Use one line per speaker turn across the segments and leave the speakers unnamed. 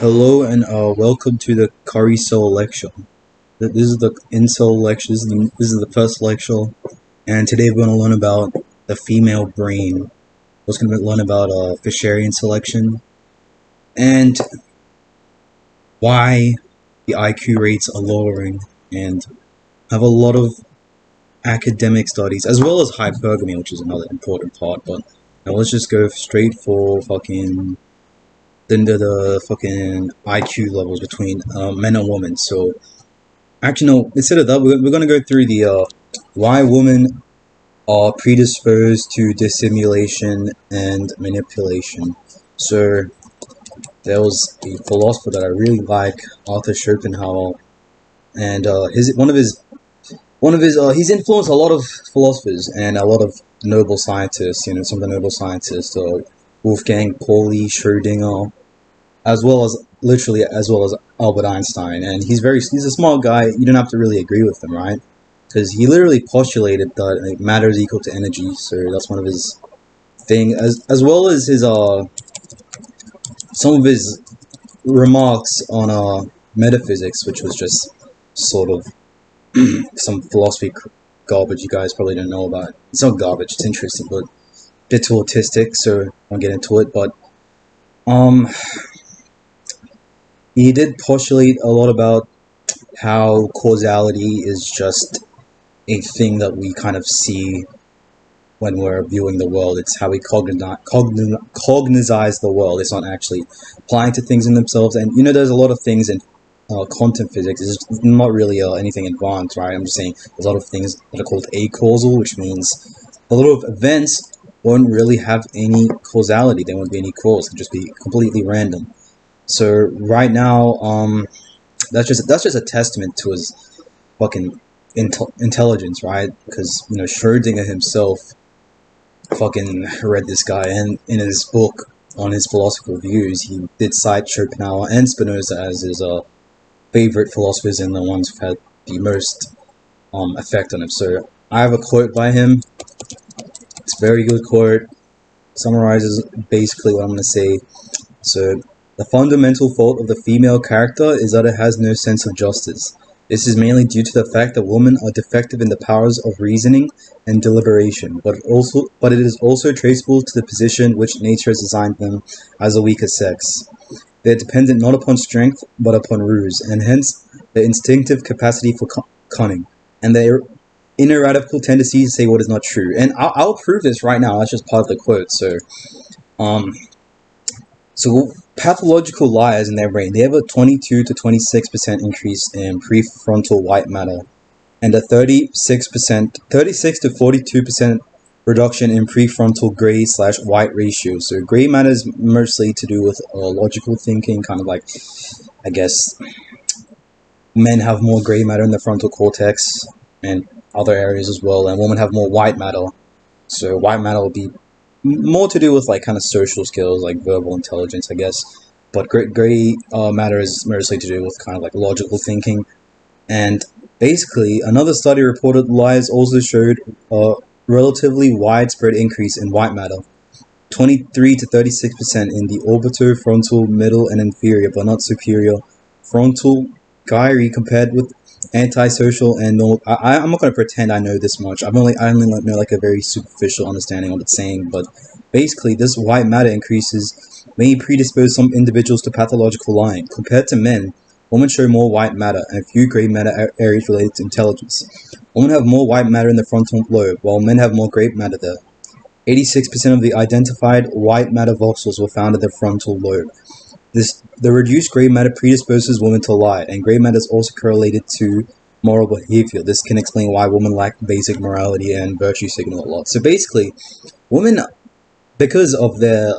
Hello and welcome to the Carousel Lecture. This is the Incel Lecture. This is the first lecture, and today we're going to learn about the female brain. We're going to learn about Fisherian selection and why the IQ rates are lowering, and have a lot of academic studies as well as hypergamy, which is another important part. But now let's just go straight for fucking the fucking IQ levels between men and women. So actually no, instead of that, we're gonna go through the why women are predisposed to dissimulation and manipulation. So there was a philosopher that I really like, Arthur Schopenhauer, and he's influenced a lot of philosophers and a lot of Nobel scientists. You know, some of the Nobel scientists, Wolfgang Pauli, Schrödinger, as well as Albert Einstein. And he's a smart guy. You don't have to really agree with him, right? Because he literally postulated that matter is equal to energy. So that's one of his thing, as well as his some of his remarks on metaphysics, which was just sort of some philosophy garbage you guys probably don't know about. It's not garbage, it's interesting, but a bit too autistic, so I won't get into it. But he did postulate a lot about how causality is just a thing that we kind of see when we're viewing the world. It's how we cognize the world. It's not actually applying to things in themselves. And you know, there's a lot of things in quantum physics. It's not really anything advanced, right? I'm just saying there's a lot of things that are called acausal, which means a lot of events won't really have any causality. There won't be any cause. It'll just be completely random. So right now, that's just a testament to his fucking intelligence, right? Because, you know, Schrödinger himself fucking read this guy, and in his book on his philosophical views, he did cite Schopenhauer and Spinoza as his favorite philosophers and the ones who had the most effect on him. So I have a quote by him. It's a very good quote. Summarizes basically what I'm going to say. So, the fundamental fault of the female character is that it has no sense of justice. This is mainly due to the fact that women are defective in the powers of reasoning and deliberation, but it is also traceable to the position which nature has assigned them as a weaker sex. They are dependent not upon strength, but upon ruse, and hence their instinctive capacity for cunning, and their ineradicable tendency to say what is not true. And I'll prove this right now. That's just part of the quote. So pathological liars in their brain, they have a 22 to 26% increase in prefrontal white matter, and a 36 to 42% reduction in prefrontal gray/white ratio. So gray matter is mostly to do with logical thinking, kind of like, I guess, men have more gray matter in the frontal cortex and other areas as well, and women have more white matter. So white matter will be more to do with like kind of social skills, like verbal intelligence, I guess. But gray matter is mostly to do with kind of like logical thinking. And basically, another study reported liars also showed a relatively widespread increase in white matter, 23 to 36% in the orbitofrontal, middle, and inferior, but not superior frontal gyri compared with antisocial and normal. I'm not going to pretend I know this much. I only know like a very superficial understanding of what it's saying, but basically this white matter increases may predispose some individuals to pathological lying. Compared to men, women show more white matter and few gray matter areas related to intelligence. Women have more white matter in the frontal lobe, while men have more gray matter there. 86% of the identified white matter voxels were found in the frontal lobe. The reduced gray matter predisposes women to lie, and gray matter is also correlated to moral behavior. This can explain why women lack basic morality and virtue signal a lot. So basically, women, because of their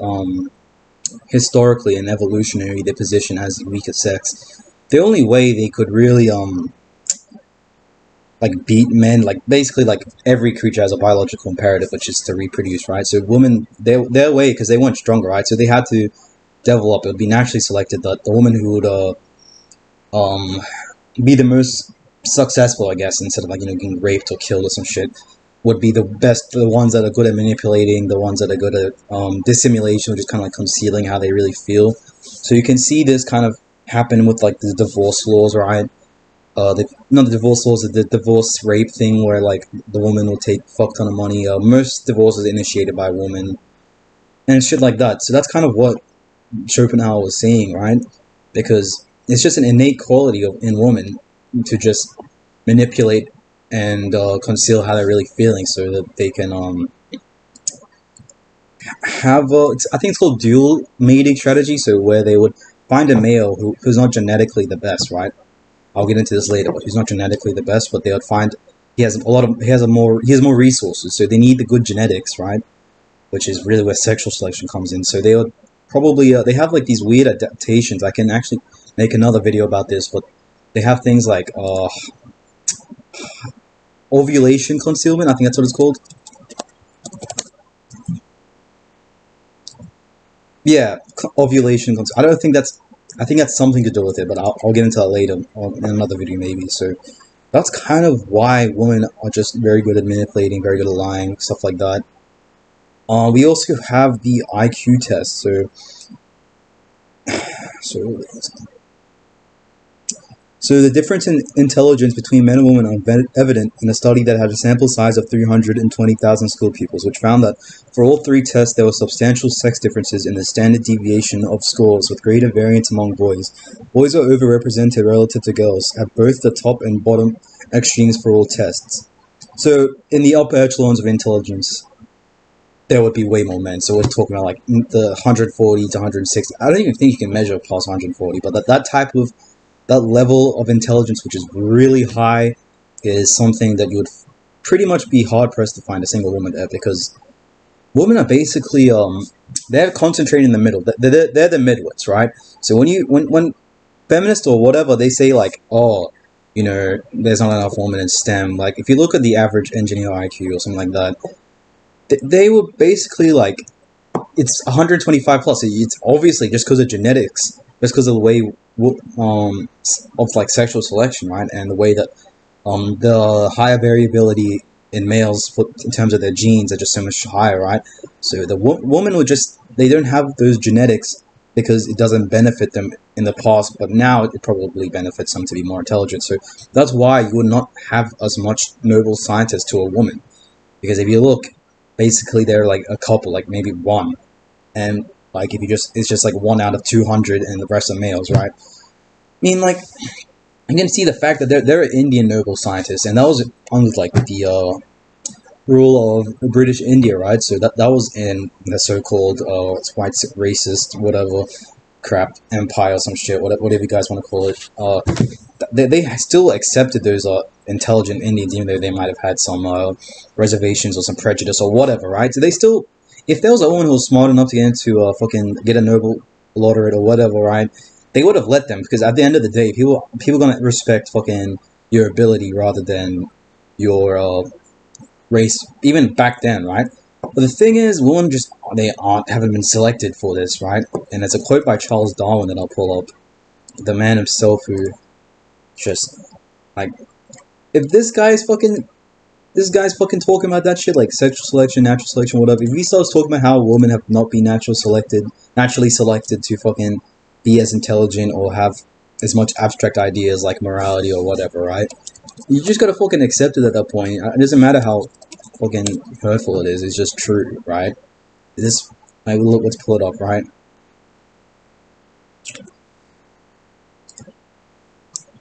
historically and evolutionary their position as the weaker sex, the only way they could really like beat men, like basically like every creature has a biological imperative, which is to reproduce, right? So women, their way, because they weren't stronger, right? So they had to develop. It would be naturally selected that the woman who would be the most successful, I guess, instead of like, you know, getting raped or killed or some shit, would be the best, the ones that are good at manipulating, the ones that are good at dissimulation, which is kind of like concealing how they really feel. So you can see this kind of happen with like the divorce laws, right? Not the divorce laws, the divorce rape thing where like the woman will take fuck ton of money. Most divorces are initiated by a woman and shit like that. So that's kind of what Schopenhauer was saying, right? Because it's just an innate quality in women to just manipulate and conceal how they're really feeling, so that they can have I think it's called dual mating strategy. So where they would find a male who's not genetically the best, right? I'll get into this later, but who's not genetically the best, but they would find he has more resources, so they need the good genetics, right? Which is really where sexual selection comes in. So they would probably they have like these weird adaptations. I can actually make another video about this, but they have things like ovulation concealment. I think that's what it's called. Yeah, ovulation concealment. I don't think that's. I think that's something to do with it, but I'll get into that later in another video maybe. So that's kind of why women are just very good at manipulating, very good at lying, stuff like that. We also have the IQ test. So the difference in intelligence between men and women are evident in a study that had a sample size of 320,000 school pupils, which found that for all three tests there were substantial sex differences in the standard deviation of scores, with greater variance among boys. Boys are overrepresented relative to girls at both the top and bottom extremes for all tests. So in the upper echelons of intelligence, there would be way more men. So we're talking about like the 140 to 160. I don't even think you can measure past 140, but that level of intelligence, which is really high, is something that you would pretty much be hard-pressed to find a single woman there, because women are basically, they're concentrated in the middle. They're the midwits, right? So when feminists or whatever, they say like, oh, there's not enough women in STEM. Like, if you look at the average engineer IQ or something like that, they were basically like, it's 125 plus. It's obviously just because of genetics, just because of the way of like sexual selection, right? And the way that the higher variability in males in terms of their genes are just so much higher, right? So the woman would they don't have those genetics because it doesn't benefit them in the past, but now it probably benefits them to be more intelligent. So that's why you would not have as much Nobel scientists to a woman, because if you look, basically they're like a couple, like maybe one, and like it's just like 1 out of 200, and the rest are males, right? I mean, like, you can see the fact that there are Indian Nobel scientists, and that was under like the rule of British India, right? So that was in the so-called white racist whatever crap empire or some shit, whatever you guys want to call it. They still accepted those intelligent Indians, even though they might have had some reservations or some prejudice or whatever, right? So they still, if there was a woman who was smart enough to get into fucking get a Nobel laureate or whatever, right? They would have let them, because at the end of the day, people gonna respect fucking your ability rather than your race, even back then, right? But the thing is, women haven't been selected for this, right? And it's a quote by Charles Darwin that I'll pull up, the man himself, who just like, if this guy's fucking talking about that shit, like sexual selection, natural selection, whatever. If he starts talking about how women have not been naturally selected to fucking be as intelligent or have as much abstract ideas like morality or whatever, right? You just gotta fucking accept it at that point. It doesn't matter how fucking hurtful it is. It's just true, right? Let's pull it up, right?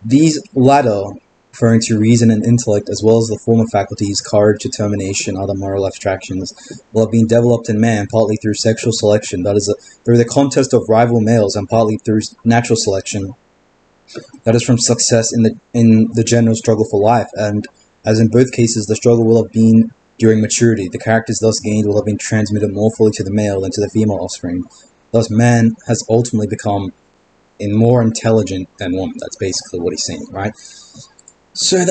These latter, referring to reason and intellect, as well as the former faculties, courage, determination, other moral abstractions, will have been developed in man partly through sexual selection, that is, through the contest of rival males, and partly through natural selection, that is, from success in the general struggle for life. And as in both cases, the struggle will have been during maturity. The characters thus gained will have been transmitted more fully to the male than to the female offspring. Thus, man has ultimately become more intelligent than woman. That's basically what he's saying, right? So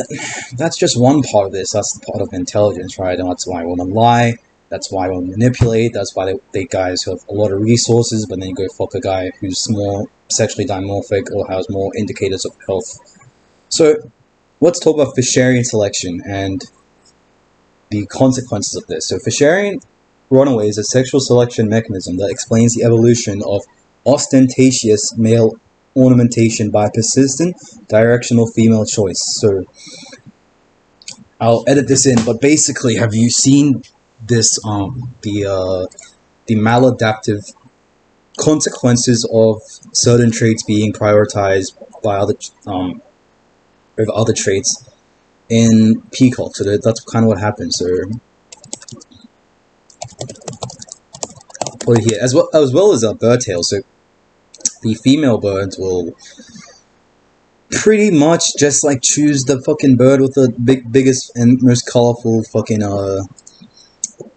that's just one part of this. That's the part of intelligence, right? And that's why women lie. That's why women manipulate. That's why they date guys who have a lot of resources, but then you go fuck a guy who's more sexually dimorphic or has more indicators of health. So let's talk about Fisherian selection and the consequences of this. So Fisherian runaway is a sexual selection mechanism that explains the evolution of ostentatious male ornamentation by persistent directional female choice. So I'll edit this in, but basically, have you seen this the maladaptive consequences of certain traits being prioritized by other over other traits in peacock? So that's kind of what happens. So put it here as well as a bird tail. So the female birds will pretty much just like choose the fucking bird with the biggest and most colorful fucking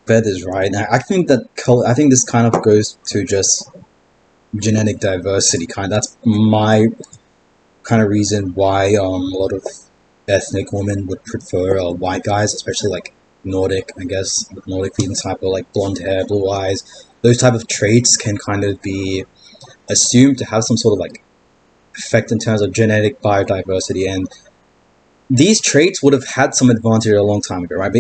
feathers, right? And I think I think this kind of goes to just genetic diversity. That's my kind of reason why a lot of ethnic women would prefer white guys, especially like Nordic, I guess, Nordic phenotype, or like blonde hair, blue eyes. Those type of traits can kind of be assumed to have some sort of like effect in terms of genetic biodiversity, and these traits would have had some advantage a long time ago, right?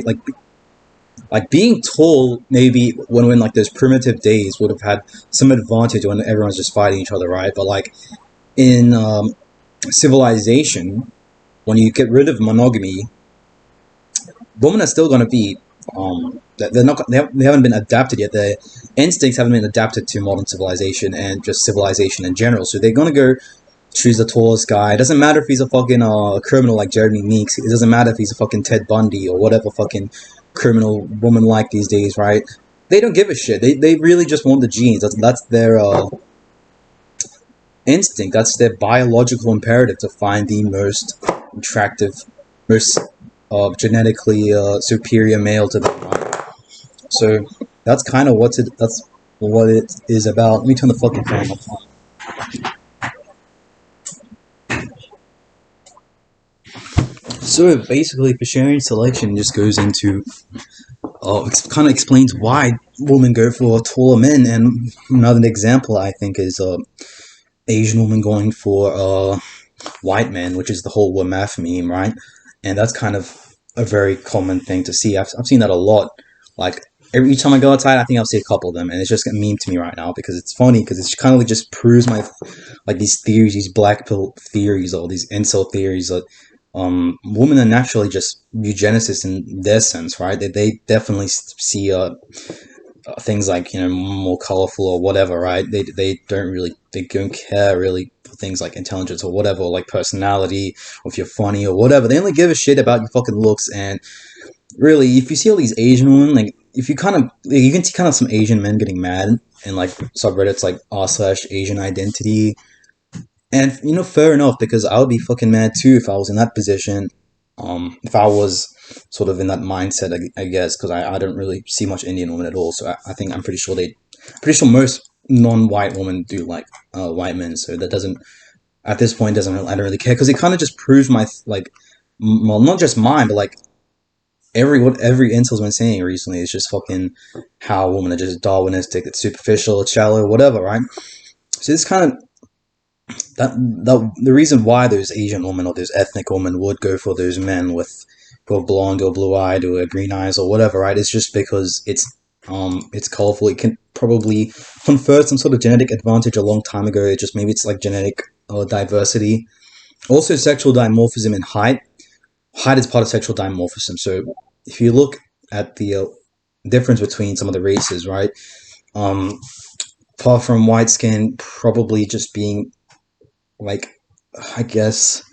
Like being tall, maybe when we're in like those primitive days, would have had some advantage when everyone's just fighting each other, right? But like in civilization, when you get rid of monogamy, women are still going to be they haven't been adapted yet. Their instincts haven't been adapted to modern civilization and just civilization in general. So they're going to go choose the tallest guy. It doesn't matter if he's a fucking criminal like Jeremy Meeks. It doesn't matter if he's a fucking Ted Bundy or whatever fucking criminal woman like these days, right? They don't give a shit. They really just want the genes. That's their instinct. That's their biological imperative to find the most attractive, most genetically superior male to them. Right? So that's kind of what it is about. Let me turn the fucking phone off. So basically, Pacherian selection just goes into kind of explains why women go for taller men. And another example I think is Asian women going for white men, which is the whole WMF meme, right? And that's kind of a very common thing to see. I've seen that a lot. Like every time I go outside, I think I'll see a couple of them, and it's just a meme to me right now because it's funny because it's kind of like just proves my like these theories, these blackpill theories, or these incel theories that women are naturally just eugenicists in their sense, right? They definitely see things like more colorful or whatever, right? They don't care really for things like intelligence or whatever, or like personality, or if you're funny or whatever. They only give a shit about your fucking looks. And really, if you see all these Asian women, like if you you can see kind of some Asian men getting mad in like subreddits like r/Asian identity. And fair enough, because I would be fucking mad too if I was in that position. If I was sort of in that mindset, I guess, because I don't really see much Indian women at all. So I think I'm pretty sure most non-white women do like white men. So that doesn't, at this point, I don't really care, because it kind of just proves my like, well, not just mine, but like what every intel's been saying recently is just fucking how women are just Darwinistic, it's superficial, it's shallow, whatever, right? So this kind of the reason why those Asian women or those ethnic women would go for those men with who are blonde or blue-eyed or green eyes or whatever, right? It's just because it's colorful. It can probably confer some sort of genetic advantage a long time ago. Maybe it's like genetic diversity. Also, sexual dimorphism in height. Height is part of sexual dimorphism. So if you look at the difference between some of the races, right? Apart from white skin probably just being like, I guess,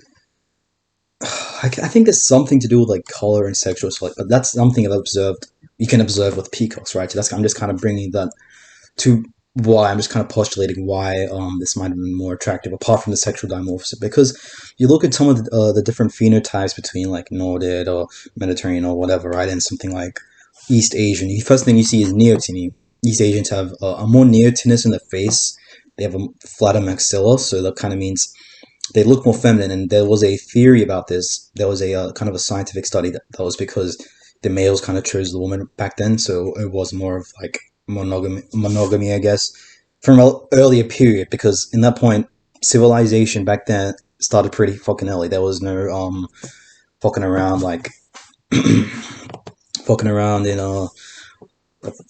I think there's something to do with like color and sexual select, but that's something I've observed. You can observe with peacocks, right? So I'm just kind of bringing that to why I'm just kind of postulating why this might have been more attractive, apart from the sexual dimorphism, because you look at some of the different phenotypes between like Nordic or Mediterranean or whatever, right, and something like East Asian. The first thing you see is neoteny. East Asians have a more neotenous in the face. They have a flatter maxilla, so that kind of means they look more feminine. And there was a theory about this. There was a kind of a scientific study that was because the males kind of chose the woman back then, so it was more of like monogamy, I guess, from an earlier period, because in that point, civilization back then started pretty fucking early. There was no fucking around like in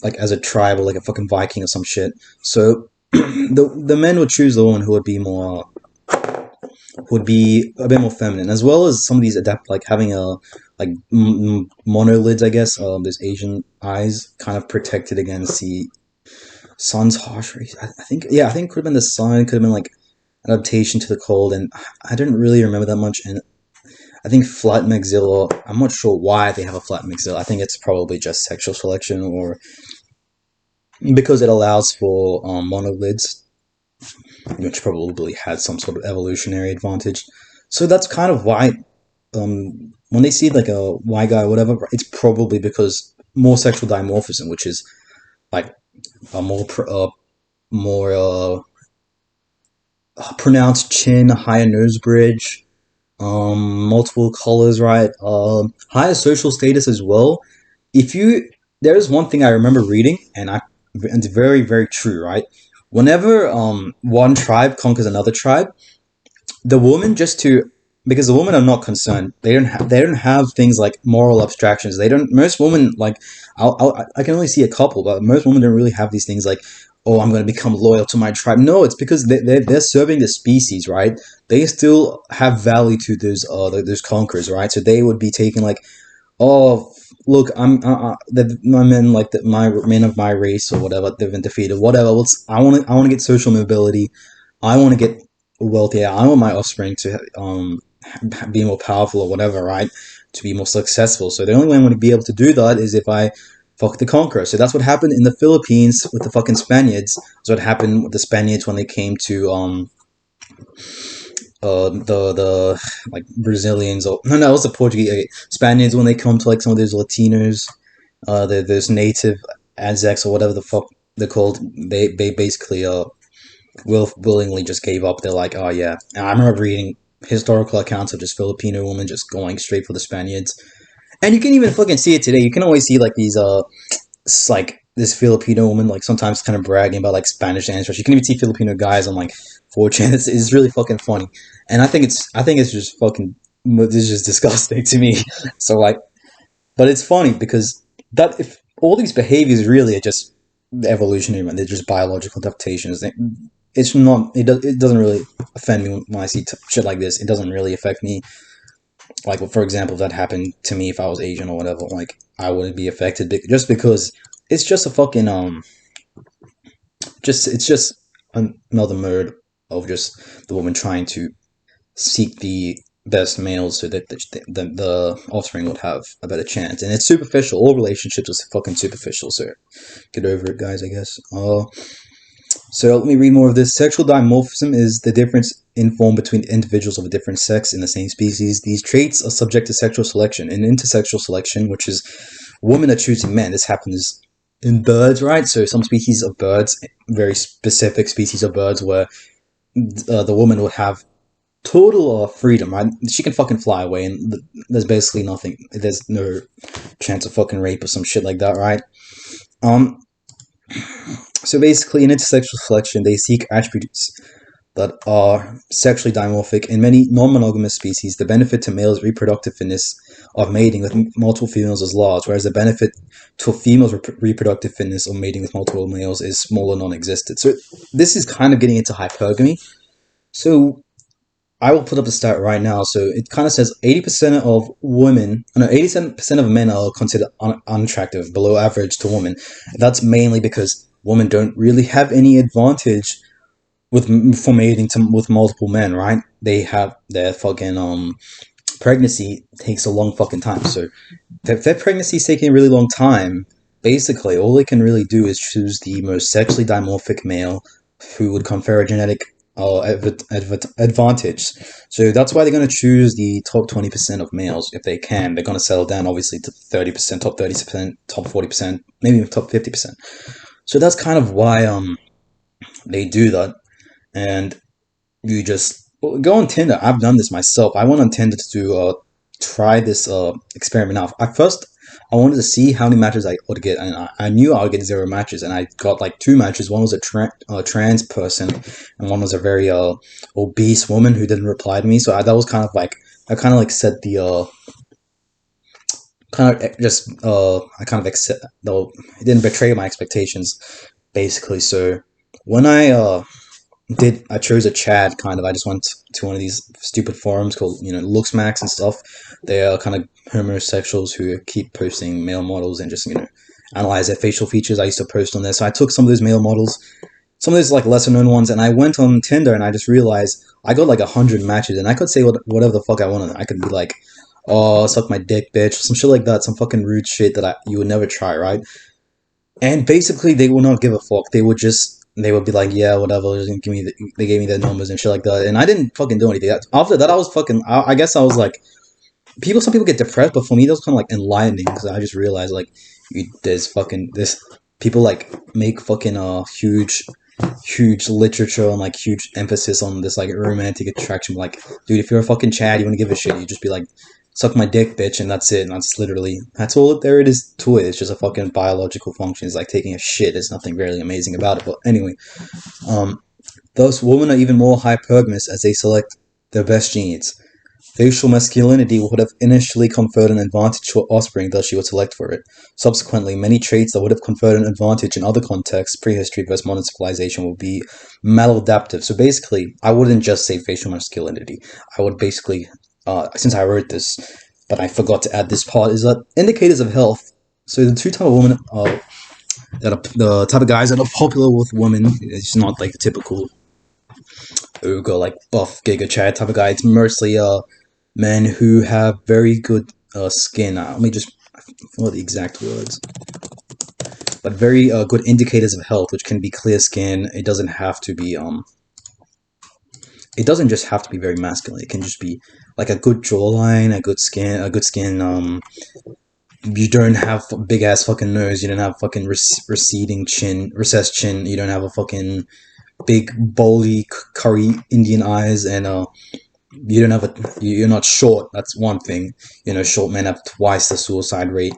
like as a tribe or like a fucking Viking or some shit. So the men would choose the woman who would be more would be a bit more feminine, as well as some of these adapt like having a like monolids, I guess. Those Asian eyes kind of protected against the sun's harsh rays. I think I think it could have been the sun. Could have been like adaptation to the cold, and I didn't really remember that much. And I think flat maxilla. I'm not sure why they have a flat maxilla. I think it's probably just sexual selection, or because it allows for monolids, which probably had some sort of evolutionary advantage. So that's kind of why when they see like a Y guy or whatever, it's probably because more sexual dimorphism, which is like a more pronounced chin, higher nose bridge, multiple colors, right? Higher social status as well. If you There's one thing I remember reading, and it's very very true, right? Whenever one tribe conquers another tribe, the women just to because the women are not concerned. They don't have things like moral abstractions. They don't. Most women like I can only see a couple, but most women don't really have these things like, oh, I'm going to become loyal to my tribe. No, it's because they're serving the species, right? They still have value to those conquerors, right? So they would be taking like, oh, look, my men like my men of my race or whatever, they've been defeated. Whatever. I want to get social mobility. I want to get wealthy. I want my offspring to be more powerful or whatever, right? To be more successful. So the only way I'm going to be able to do that is if I fuck the conqueror. So that's what happened in the Philippines with the fucking Spaniards. That's what happened with the Spaniards when they came to the like Brazilians or no, it was the Portuguese Spaniards when they come to like some of those Latinos, those native Aztecs or whatever the fuck they're called. They basically willingly just gave up. They're like, oh yeah. And I remember reading historical accounts of just Filipino women just going straight for the Spaniards. And you can even fucking see it today. You can always see like these like this Filipino woman like sometimes kind of bragging about like Spanish ancestors. You can even see Filipino guys on like 4chan. It's really fucking funny. And I think it's just fucking it's just disgusting to me. So like, but it's funny because that if all these behaviors really are just evolutionary, man, they're just biological adaptations. It's not. It doesn't really offend me when I see shit like this. It doesn't really affect me. Like, for example, if that happened to me if I was Asian or whatever, like I wouldn't be affected just because it's just a fucking it's just another mode of just the woman trying to seek the best males so that the offspring would have a better chance. And it's superficial. All relationships are fucking superficial. So get over it, guys. I guess. So let me read more of this. Sexual dimorphism is the difference in form between individuals of a different sex in the same species. These traits are subject to sexual selection and intersexual selection, which is women are choosing men. This happens in birds, right? So some species of birds, very specific species of birds, where the woman would have total freedom, right? She can fucking fly away, and there's basically nothing. There's no chance of fucking rape or some shit like that, right? So basically, in intersexual selection, they seek attributes that are sexually dimorphic. In many non-monogamous species, the benefit to males' reproductive fitness of mating with multiple females is large, whereas the benefit to a female's reproductive fitness of mating with multiple males is small or non-existent. So this is kind of getting into hypergamy. So I will put up the stat right now. So it kind of says 80% of women, no, 87% of men are considered unattractive, below average to women. That's mainly because women don't really have any advantage for mating with multiple men, right? They have their fucking pregnancy takes a long fucking time. So if their pregnancy is taking a really long time, basically all they can really do is choose the most sexually dimorphic male who would confer a genetic advantage. So that's why they're going to choose the top 20% of males if they can. They're going to settle down obviously to 30%, top 30%, top 40%, maybe top 50%. So that's kind of why they do that. And you just go on Tinder. I've done this myself. I went on Tinder to try this experiment out. At first, I wanted to see how many matches I would get, and I knew I would get 0 matches, and I got like 2 matches. One was a trans person, and one was a very obese woman who didn't reply to me. So that was kind of like I kind of like set the I kind of accept though it didn't betray my expectations basically. So when I chose a Chad kind of. I just went to one of these stupid forums called, Looksmax and stuff. They are kind of homosexuals who keep posting male models and just, analyze their facial features. I used to post on there. So I took some of those male models, some of those like lesser known ones, and I went on Tinder and I just realized I got like 100 matches and I could say whatever the fuck I wanted. I could be like, oh, suck my dick, bitch, some shit like that, some fucking rude shit that you would never try, right? And basically, they would not give a fuck. They would be like, yeah, whatever. Just give me they gave me their numbers and shit like that, and I didn't fucking do anything. After that, I was fucking. I guess I was like, some people get depressed, but for me, that was kind of like enlightening because I just realized like, there's people like make fucking huge literature and like huge emphasis on this like romantic attraction. Like, dude, if you're a fucking Chad, you want to give a shit. You just be like, suck my dick, bitch, and that's it. And that's all there it is to it. It's just a fucking biological function. It's like taking a shit. There's nothing really amazing about it. But anyway, thus women are even more hypergamous as they select their best genes. Facial masculinity would have initially conferred an advantage to her offspring, thus she would select for it. Subsequently, many traits that would have conferred an advantage in other contexts, prehistory versus modern civilization, will be maladaptive. So basically, I wouldn't just say facial masculinity. I would basically, since I wrote this, but I forgot to add this part, is that indicators of health. So the two type of women the type of guys that are popular with women, it's not like the typical Ugo, like buff Giga Chad type of guy. It's mostly men who have very good skin. Let me just follow the exact words. But very good indicators of health, which can be clear skin. It doesn't have to be It doesn't just have to be very masculine. It can just be like a good jawline, a good skin. You don't have a big ass fucking nose. You don't have fucking receding chin, recessed chin. You don't have a fucking big bowly curry Indian eyes, and you don't have you're not short. That's one thing. Short men have twice the suicide rate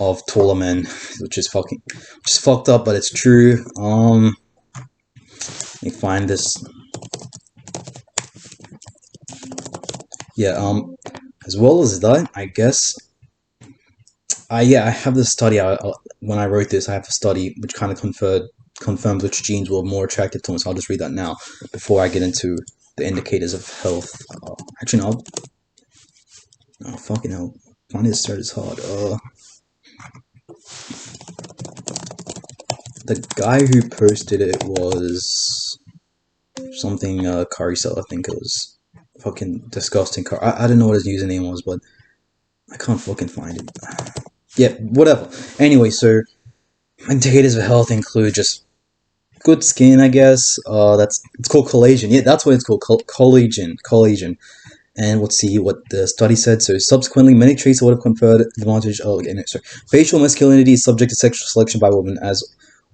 of taller men, which is fucked up, but it's true. Let me find this. Yeah. As well as that, I guess. I have this study. When I wrote this, I have a study which kind of confirmed which genes were more attractive to us. So I'll just read that now before I get into the indicators of health. Actually, no. Oh, fucking hell. Finding this start is hard. The guy who posted it was something Carousel. I think it was fucking disgusting. I don't know what his username was, but I can't fucking find it. Yeah, whatever. Anyway, so indicators of health include just good skin, I guess. It's called collagen. Yeah, that's what it's called. Collagen. And let's see what the study said. So subsequently, many traits would have conferred advantage. Facial masculinity is subject to sexual selection by women, as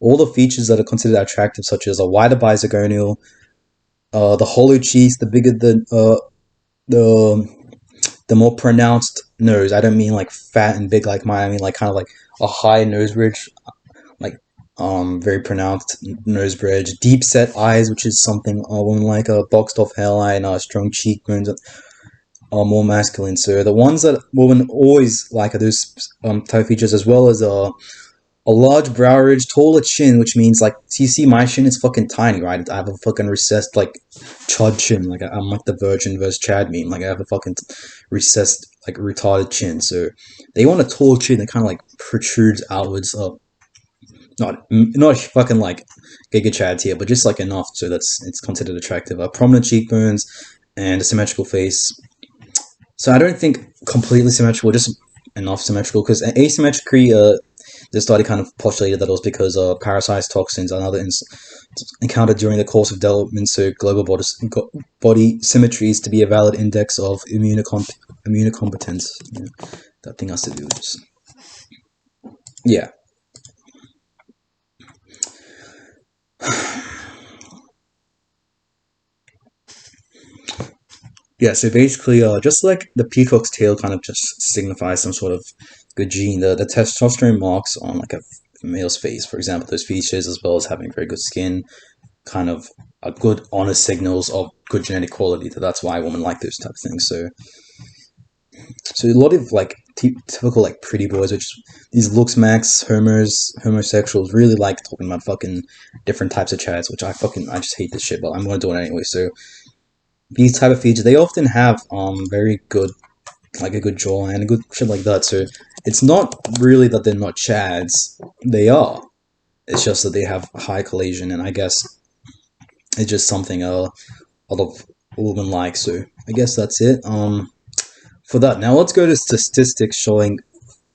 all the features that are considered attractive, such as a wider bisagonal, the hollow cheeks, the bigger the more pronounced nose. I don't mean like fat and big like mine. I mean like kind of like a high nose bridge, like very pronounced nose bridge, deep set eyes, which is something women like a boxed off hairline, strong cheekbones are more masculine. So the ones that women always like are those type features, as well as a large brow ridge, taller chin, which means like, so you see my chin is fucking tiny, right? I have a fucking recessed like chud chin, like I'm like the Virgin versus Chad meme, like I have a fucking recessed like retarded chin. So they want a tall chin that kind of like protrudes outwards up. Not fucking like Giga Chad's here, but just like enough so it's considered attractive. Prominent cheekbones and a symmetrical face. So I don't think completely symmetrical, just enough symmetrical, because asymmetry, the study kind of postulated that it was because parasites, toxins, and other encountered during the course of development, so global body symmetry is to be a valid index of immunocompetence. That thing has to do with this. Yeah. Yeah, so basically, just like the peacock's tail kind of just signifies some sort of good gene, the testosterone marks on like a male's face, for example, those features, as well as having very good skin, kind of are good honest signals of good genetic quality. So that's why women like those type of things. So a lot of like typical like pretty boys, which these looks max homosexuals really like talking about fucking different types of chads, which I just hate this shit, but I'm gonna do it anyway. So these type of features, they often have very good, like a good jawline and a good shit like that. So it's not really that they're not chads, they are. It's just that they have high collagen, and I guess it's just something a lot of women like. So I guess that's it. For that, now let's go to statistics showing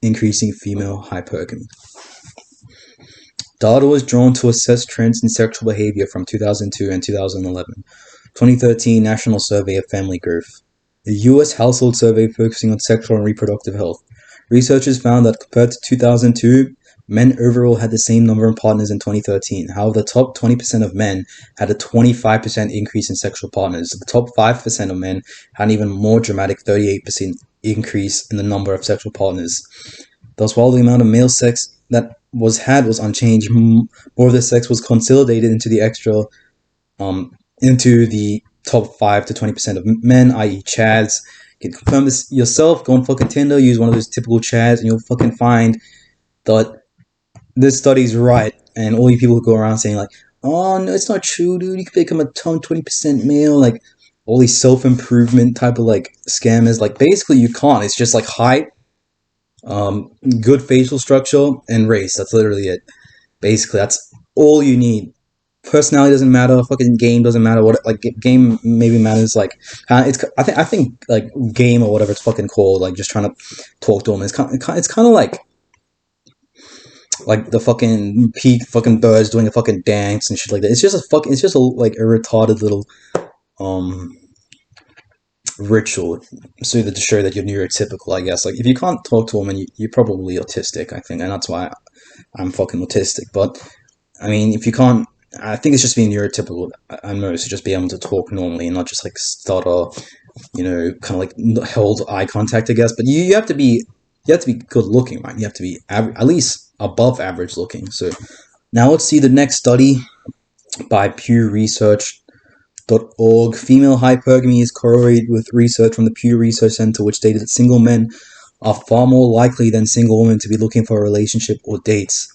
increasing female hypergamy. Data was drawn to assess trends in sexual behavior from 2002 and 2011. 2013 National Survey of Family Growth. A U.S. household survey focusing on sexual and reproductive health. Researchers found that compared to 2002, men overall had the same number of partners in 2013. However, the top 20% of men had a 25% increase in sexual partners. The top 5% of men had an even more dramatic 38% increase in the number of sexual partners. Thus, while the amount of male sex that was unchanged, more of the sex was consolidated into the top 5 to 20% of men, i.e. chads. You can confirm this yourself. Go on fucking Tinder, use one of those typical chads, and you'll fucking find that this study's right. And all you people who go around saying like, oh no, it's not true, dude, you can become a 20% male, like all these self-improvement type of like scammers, like basically you can't. It's just like height, good facial structure, and race. That's literally it. Basically, that's all you need. Personality doesn't matter. Fucking game doesn't matter. What like game maybe matters. Like it's I think like game or whatever it's fucking called. Like just trying to talk to them. It's kind of like the fucking peak fucking birds doing a fucking dance and shit like that. It's just a like a retarded little ritual so that to show that you're neurotypical, I guess. Like if you can't talk to a woman, you're probably autistic, I think, and that's why I'm fucking autistic. But I mean, if you can't, I think it's just being neurotypical at most, to just be able to talk normally and not just like stutter, kind of like hold eye contact, I guess. But you have to be good looking, right? You have to be at least above average looking. So now let's see the next study by Pew Research.org. Female hypergamy is correlated with research from the Pew Research Center, which stated that single men are far more likely than single women to be looking for a relationship or dates.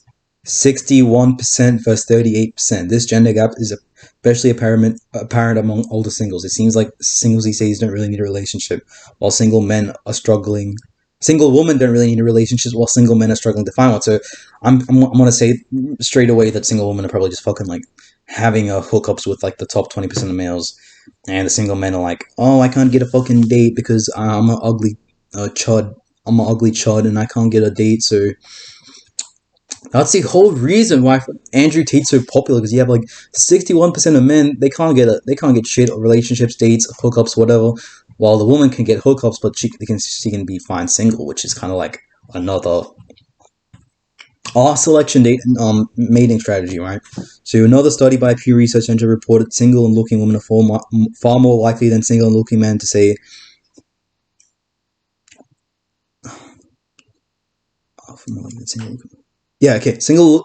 61% versus 38%. This gender gap is especially apparent among older singles. It seems like singles these days don't really need a relationship, while single men are struggling. Single women don't really need a relationship, while single men are struggling to find one. So I'm gonna say straight away that single women are probably just fucking like having hookups with like the top 20% of males, and the single men are like, oh, I can't get a fucking date because I'm an ugly chud. I'm an ugly chud and I can't get a date. So that's the whole reason why Andrew Tate's so popular, because you have like 61% of men, they can't get shit or relationships, dates, hookups, whatever, while the woman can get hookups, but she can be fine single, which is kind of like another selection mating strategy, right? So another study by Pew Research Center reported single and looking women are far more likely than single and looking men to say single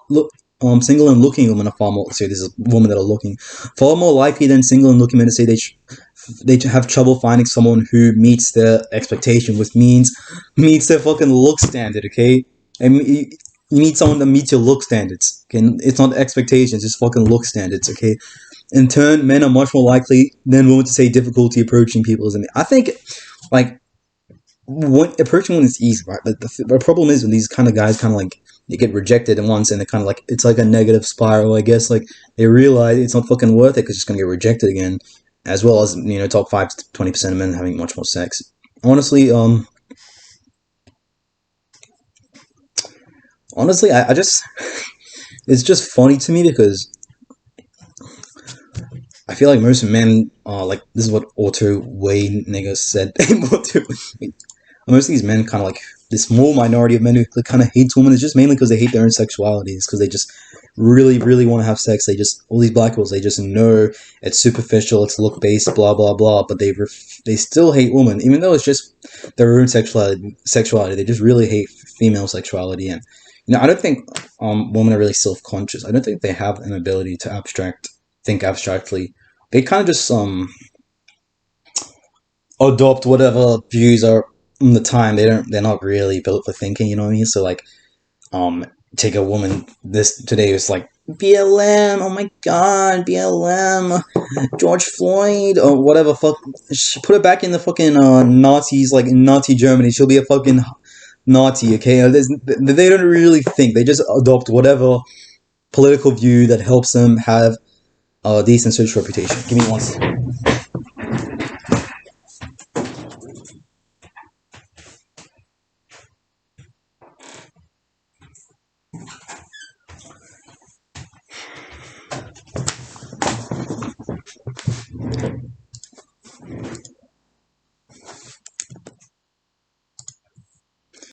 and looking women are far more. So this is women that are looking far more likely than single and looking men to say they have trouble finding someone who meets their expectation, which means meets their fucking look standard. Okay, and you need someone that meets your look standards. Okay, it's not expectations, it's fucking look standards. Okay, in turn, men are much more likely than women to say difficulty approaching people. I think like approaching one is easy, right? But the problem is when these kind of guys kind of like they get rejected at once, and they're kind of like it's like a negative spiral, I guess. Like they realize it's not fucking worth it because it's gonna get rejected again, as well as top 5 to 20% of men having much more sex. Honestly, I just it's just funny to me because I feel like most men are like, this is what Otto Wayne nigga said. Most of these men kind of like, this small minority of men who kind of hates women is just mainly because they hate their own sexuality. It's because they just really, really want to have sex. All these black girls, they just know it's superficial, it's look-based, blah, blah, blah, but they still hate women, even though it's just their own sexuality. They just really hate female sexuality. And, I don't think women are really self-conscious. I don't think they have an ability to think abstractly. They kind of just adopt whatever views are in the time they're not really built for thinking, you know what I mean? So like take a woman this today was like BLM, oh my god, BLM, George Floyd, or whatever, fuck, put it back in the fucking Nazis, like in Nazi Germany, she'll be a fucking Nazi, okay? They don't really think, they just adopt whatever political view that helps them have a decent social reputation. Give me one second.